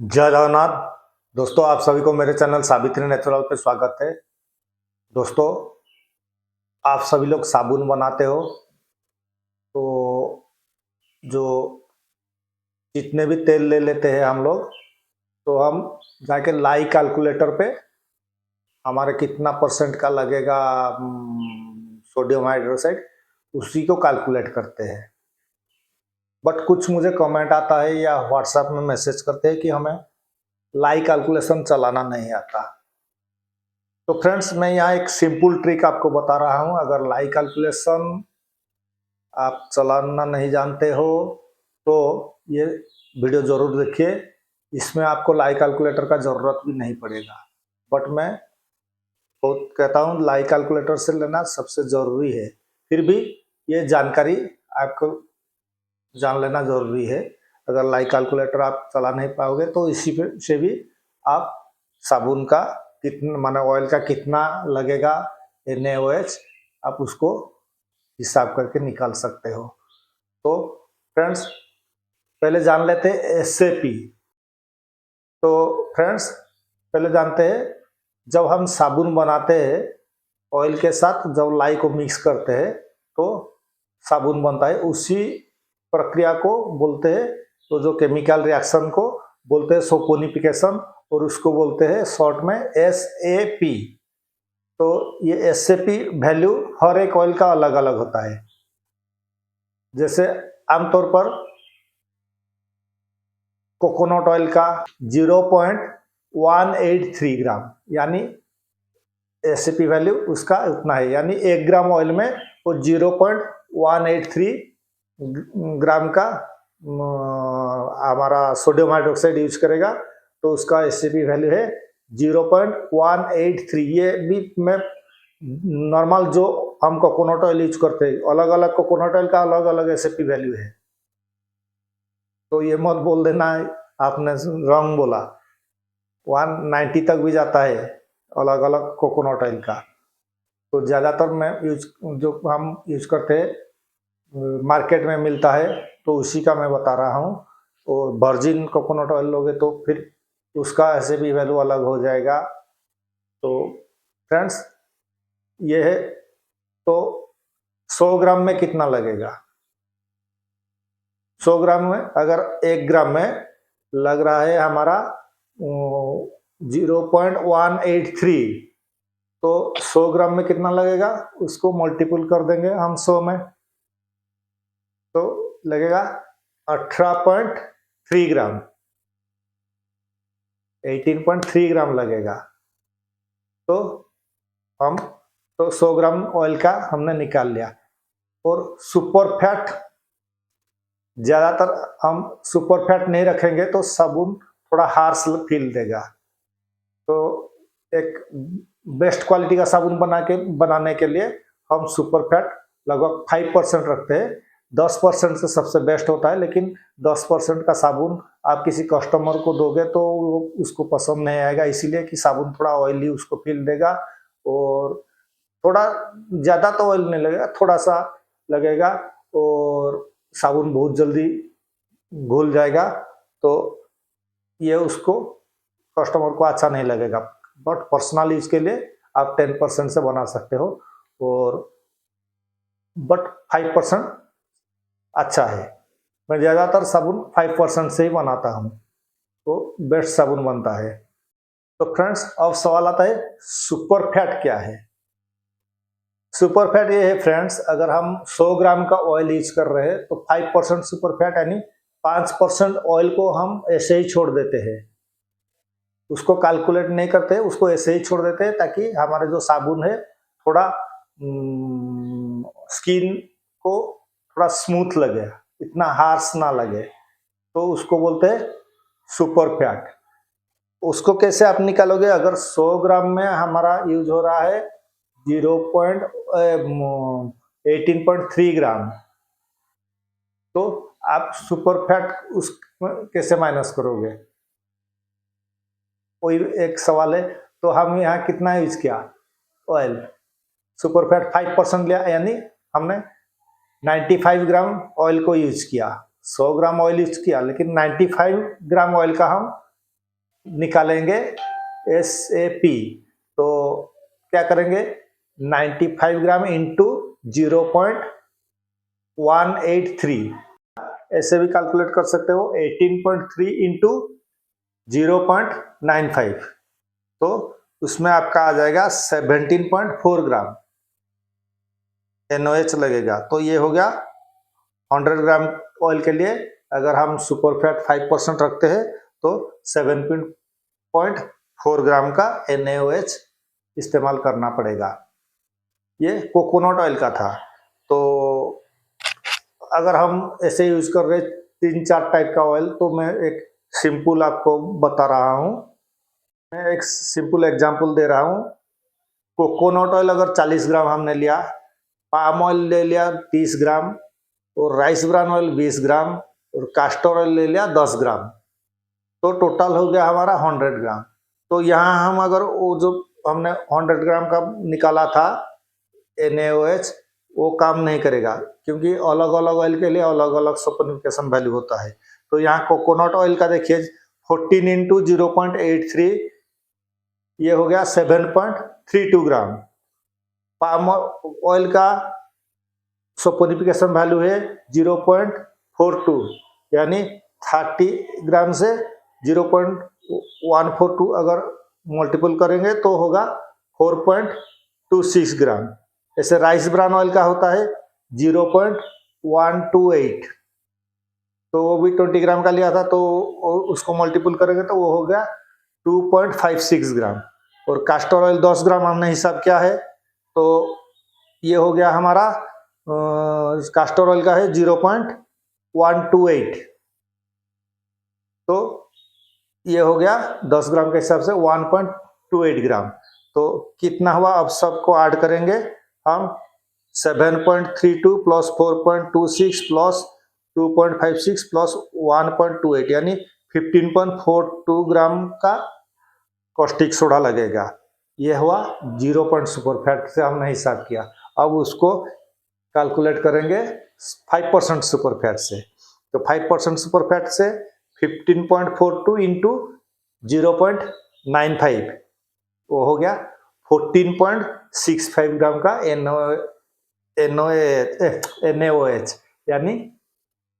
जय जगन्नाथ। दोस्तों, आप सभी को मेरे चैनल सावित्री नेचुरल पे स्वागत है। दोस्तों, आप सभी लोग साबुन बनाते हो तो जो जितने भी तेल ले लेते हैं हम लोग, तो हम जाके लाई कैलकुलेटर पे हमारे कितना परसेंट का लगेगा सोडियम हाइड्रोक्साइड, उसी को कैलकुलेट करते हैं। बट कुछ मुझे कमेंट आता है या व्हाट्सएप में मैसेज करते हैं कि हमें लाई कैलकुलेशन चलाना नहीं आता। तो फ्रेंड्स, मैं यहाँ एक सिंपल ट्रिक आपको बता रहा हूँ। अगर लाई कैलकुलेशन आप चलाना नहीं जानते हो तो ये वीडियो ज़रूर देखिए। इसमें आपको लाई कैलकुलेटर का ज़रूरत भी नहीं पड़ेगा, बट मैं बहुत कहता हूँ लाई कैलकुलेटर से लेना सबसे ज़रूरी है। फिर भी ये जानकारी आपको जान लेना ज़रूरी है। अगर लाई कैलकुलेटर आप चला नहीं पाओगे तो इसी से भी आप साबुन का कितना माने ऑयल का कितना लगेगा NaOH आप उसको हिसाब करके निकाल सकते हो। तो फ्रेंड्स, पहले जान लेते हैं SAP। तो फ्रेंड्स, पहले जानते हैं, जब हम साबुन बनाते हैं ऑयल के साथ, जब लाई को मिक्स करते हैं तो साबुन बनता है। उसी प्रक्रिया को बोलते हैं, तो जो केमिकल रिएक्शन को बोलते हैं सोपोनिफिकेशन, और उसको बोलते हैं शॉर्ट में SAP। तो ये SAP वैल्यू हर एक ऑयल का अलग अलग होता है। जैसे आमतौर पर कोकोनट ऑयल का 0.183 ग्राम, यानी SAP वैल्यू उसका उतना है, यानी 1 ग्राम ऑयल में वो 0.183 ग्राम का हमारा सोडियम हाइड्रोक्साइड यूज करेगा, तो उसका SAP वैल्यू है 0.183। ये भी मैं नॉर्मल जो हम कोकोनट ऑयल यूज करते हैं, अलग अलग कोकोनट ऑयल का अलग अलग SAP वैल्यू है। तो ये मत बोल देना आपने रॉन्ग बोला, 190 तक भी जाता है अलग अलग कोकोनट ऑयल का। तो ज़्यादातर मैं जो हम यूज करते हैं मार्केट में मिलता है, तो उसी का मैं बता रहा हूँ। और वर्जिन कोकोनट ऑयल लोगे तो फिर उसका SAP वैल्यू अलग हो जाएगा। तो फ्रेंड्स, ये है। तो 100 ग्राम में कितना लगेगा? 100 ग्राम में अगर 1 ग्राम में लग रहा है हमारा 0.183, तो 100 ग्राम में कितना लगेगा उसको मल्टीपल कर देंगे हम 100 में, तो लगेगा 18.3 ग्राम, 18.3 ग्राम लगेगा। तो 100 ग्राम ऑयल का हमने निकाल लिया। और सुपर फैट, ज़्यादातर हम सुपर फैट नहीं रखेंगे तो साबुन थोड़ा हार्श फील देगा। तो एक बेस्ट क्वालिटी का साबुन बनाने के लिए हम सुपर फैट लगभग 5% रखते हैं। 10% से सबसे बेस्ट होता है, लेकिन 10% का साबुन आप किसी कस्टमर को दोगे तो उसको पसंद नहीं आएगा, इसीलिए कि साबुन थोड़ा ऑयली उसको फील देगा। और थोड़ा ज़्यादा तो ऑयल नहीं लगेगा, थोड़ा सा लगेगा, और साबुन बहुत जल्दी घुल जाएगा। तो ये उसको कस्टमर को अच्छा नहीं लगेगा। बट पर्सनल यूज के लिए आप 10% से बना सकते हो, और बट 5% अच्छा है। मैं ज़्यादातर साबुन 5% से ही बनाता हूँ, तो बेस्ट साबुन बनता है। तो फ्रेंड्स, अब सवाल आता है सुपर फैट क्या है? सुपर फैट ये है फ्रेंड्स, अगर हम 100 ग्राम का ऑयल यूज कर रहे हैं तो 5% सुपर फैट, यानी 5% ऑयल को हम ऐसे ही छोड़ देते हैं, उसको कैलकुलेट नहीं करते, उसको ऐसे ही छोड़ देते हैं, ताकि हमारे जो साबुन है थोड़ा स्किन को थोड़ा स्मूथ लगे, इतना हार्श ना लगे, तो उसको बोलते हैं सुपर फैट। उसको कैसे आप निकालोगे? अगर 100 ग्राम में हमारा यूज हो रहा है 18.3 ग्राम, तो आप सुपर फैट उस कैसे माइनस करोगे? कोई एक सवाल है। तो हम यहाँ कितना यूज किया ऑयल? सुपर फैट 5% लिया, यानी हमने 95 ग्राम ऑयल को यूज किया। 100 ग्राम ऑयल यूज किया, लेकिन 95 ग्राम ऑयल का हम निकालेंगे SAP, तो क्या करेंगे 95 ग्राम इंटू 0.183, ऐसे भी कैलकुलेट कर सकते हो। 18.3 इंटू 0.95, तो उसमें आपका आ जाएगा 17.4 ग्राम NOH लगेगा। तो ये हो गया 100 ग्राम ऑयल के लिए। अगर हम सुपरफैट 5% रखते हैं तो 7.4 ग्राम का NaOH इस्तेमाल करना पड़ेगा। ये कोकोनट ऑयल का था। तो अगर हम ऐसे यूज कर रहे 3-4 टाइप का ऑयल, तो मैं एक सिंपल आपको बता रहा हूँ। मैं एक सिंपल एग्जांपल दे रहा हूँ। कोकोनट ऑयल अगर 40 ग्राम हमने लिया, पाम ऑयल ले लिया 30 ग्राम, और राइस ब्रान ऑयल 20 ग्राम, और कास्टर ऑयल ले लिया 10 ग्राम, तो टोटल हो गया हमारा 100 ग्राम। तो यहाँ हम अगर वो जो हमने 100 ग्राम का निकाला था NaOH, वो काम नहीं करेगा, क्योंकि अलग अलग ऑयल के लिए अलग अलग सल्फोनिफिकेशन वैल्यू होता है। तो यहाँ कोकोनट ऑयल का देखिए 14 इंटू 0.83, ये हो गया 7.32 ग्राम। पाम ऑयल का सल्फोनिफिकेशन वैल्यू है 0.42, यानी 30 ग्राम से 0.142 अगर मल्टीपल करेंगे तो होगा 4.26 ग्राम। ऐसे राइस ब्रान ऑयल का होता है 0.128, तो वो भी 20 ग्राम का लिया था, तो उसको मल्टीपल करेंगे तो वो हो गया 2.56 ग्राम। और कास्टर ऑयल 10 ग्राम हमने हिसाब किया है, तो ये हो गया हमारा कास्टर ऑयल का है 0.128, तो ये हो गया 10 ग्राम के हिसाब से 1.28 ग्राम। तो कितना हुआ, अब सबको ऐड करेंगे हम, 7.32 प्लस 4.26 प्लस 2.56 प्लस 1.28, यानी 15.42 ग्राम का कॉस्टिक सोडा लगेगा। यह हुआ 0 सुपरफैट से हमने हिसाब किया। अब उसको कैलकुलेट करेंगे 5% सुपरफैट से। तो 5% सुपरफैट से 15.42 इंटू 0.95, वो हो गया 14.65 ग्राम का NaOH, यानी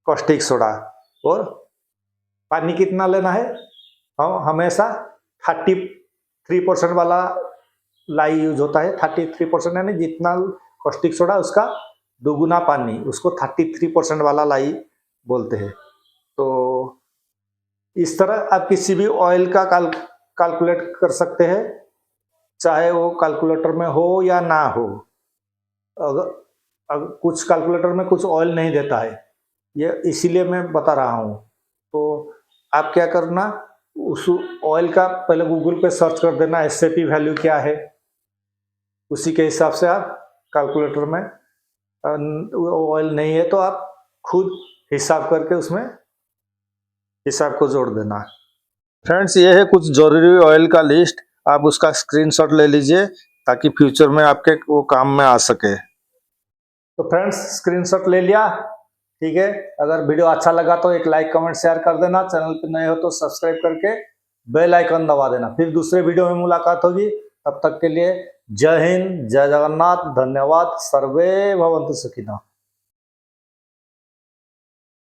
कॉस्टिक सोडा। और पानी कितना लेना है, हम हमेशा 33% वाला लाई यूज होता है। 33% यानी जितना कॉस्टिक सोडा उसका दोगुना पानी, उसको 33% वाला लाई बोलते हैं। तो इस तरह आप किसी भी ऑयल का कैलकुलेट कर सकते हैं, चाहे वो कैलकुलेटर में हो या ना हो। अगर कुछ कैलकुलेटर में कुछ ऑयल नहीं देता है, ये इसीलिए मैं बता रहा हूँ। तो आप क्या करना, उस ऑयल का पहले गूगल पे सर्च कर देना SAP वैल्यू क्या है, उसी के हिसाब से आप कैलकुलेटर में, ऑयल नहीं है तो आप खुद हिसाब करके उसमें हिसाब को जोड़ देना। फ्रेंड्स, ये है कुछ जरूरी ऑयल का लिस्ट, आप उसका स्क्रीनशॉट ले लीजिए ताकि फ्यूचर में आपके वो काम में आ सके। तो फ्रेंड्स, स्क्रीनशॉट ले लिया, ठीक है। अगर वीडियो अच्छा लगा तो एक लाइक कमेंट शेयर कर देना, चैनल पर नए हो तो सब्सक्राइब करके बेल आइकन दबा देना। फिर दूसरे वीडियो में मुलाकात होगी, तब तक के लिए जय हिंद, जय जगन्नाथ, धन्यवाद। सर्वे भवन्तु सुखिनः।